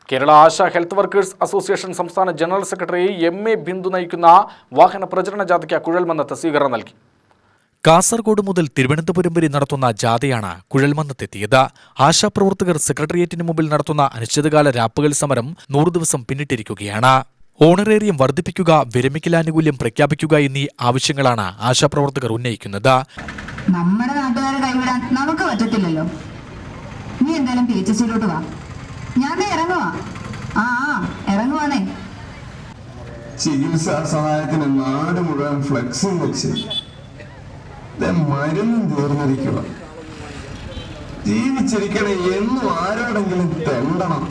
കേരള ആശ health workers association സംസ്ഥാന general secretary MA. Bindu നയിക്കുന്ന വാഹന പ്രചരണ ജാഥയ്ക്ക് കുഴൽമന്നത്ത് സ്വീകരണം നൽകി. കാസർഗോഡ് മുതൽ തിരുവനന്തപുരം വരെ നടത്തുന്ന ജാഥയാണ് കുഴൽമന്നത്തെത്തിയത്. ആശാപ്രവർത്തകർ സെക്രട്ടേറിയറ്റിന് മുമ്പിൽ നടത്തുന്ന അനിശ്ചിതകാല രാപ്പകൽ സമരം 100 ദിവസം പിന്നിട്ടിരിക്കുകയാണ്. ഓണറേറിയം വർദ്ധിപ്പിക്കുക, വിരമിക്കലാനുകൂല്യം പ്രഖ്യാപിക്കുക എന്നീ ആവശ്യങ്ങളാണ് ആശാപ്രവർത്തകർ ഉന്നയിക്കുന്നത്. നമ്മുടെ നാട്ടുകാരെ കൈവിടാൻ നമുക്ക് പറ്റത്തില്ലല്ലോ. നീ എന്തായാലും PHC-ലോട്ട് വാ. ഞാൻ ഇറങ്ങുവാണേ. ചികിത്സാ സഹായത്തിന് നാട് മുഴുവൻ ഫ്ലെക്സും വെച്ച് മരുന്നും തീർന്നിരിക്കുക. ജീവിച്ചിരിക്കണ എന്നും ആരോടെങ്കിലും തെണ്ടണം.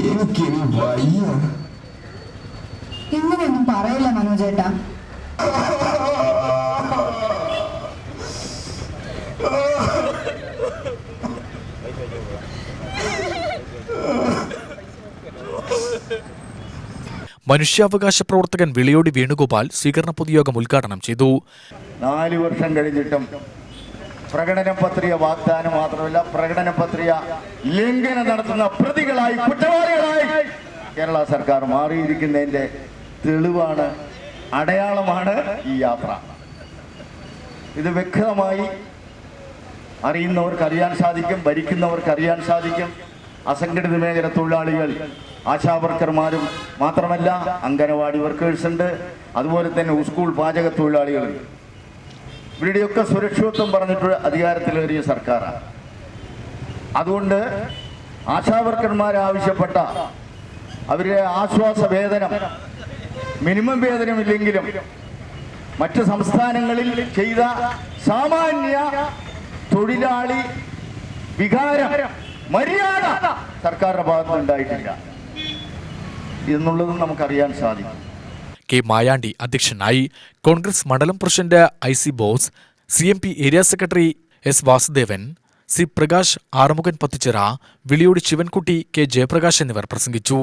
എനിക്കിനി വയ്യ. ഇങ്ങനെയൊന്നും പറയില്ല മനോജേട്ടാ. മനുഷ്യാവകാശ പ്രവർത്തകൻ വിളിയോടി വേണുഗോപാൽ സ്വീകരണ പൊതുയോഗം ഉദ്ഘാടനം ചെയ്തു. 4 വർഷം കഴിഞ്ഞിട്ടും പ്രകടന പത്രിക വാഗ്ദാനം മാത്രമല്ല, പ്രകടന പത്രിക ലംഘനം നടത്തുന്ന പ്രതികളായി, കുറ്റവാളികളായി കേരള സർക്കാർ മാറിയിരിക്കുന്നതിന്റെ തെളിവാണ്, അടയാളമാണ് ഈ യാത്ര. ഇത് വ്യക്തമായി അറിയുന്നവർക്ക് അറിയാൻ സാധിക്കും, ഭരിക്കുന്നവർക്ക് അറിയാൻ സാധിക്കും. അസംഘടിത മേഖല തൊഴിലാളികൾ, ആശാവർക്കർമാരും മാത്രമല്ല, അംഗനവാടി വർക്കേഴ്സ് ഉണ്ട്, അതുപോലെ തന്നെ സ്കൂൾ പാചക തൊഴിലാളികളുണ്ട്. ഇവരുടെയൊക്കെ സുരക്ഷിതത്വം പറഞ്ഞിട്ട് അധികാരത്തിലേറിയ സർക്കാരാണ്. അതുകൊണ്ട് ആശാവർക്കർമാർ ആവശ്യപ്പെട്ട അവരുടെ ആശ്വാസ വേതനം, മിനിമം വേതനമില്ലെങ്കിലും മറ്റ് സംസ്ഥാനങ്ങളിൽ ചെയ്ത സാമാന്യ തൊഴിലാളി വികാരം, മര്യാദ സർക്കാരിന്റെ ഭാഗത്ത് ഉണ്ടായിട്ടില്ല എന്നുള്ളതും നമുക്കറിയാൻ സാധിക്കും. കെ മായാണ്ടി അധ്യക്ഷനായി. കോൺഗ്രസ് മണ്ഡലം president IC Bose, CMP area secretary S Vasudevan, C Prakash, Arumukhan Pathichira, Viliyodi Sivankutty, K Jayaprakash എന്നിവർ പ്രസംഗിച്ചു.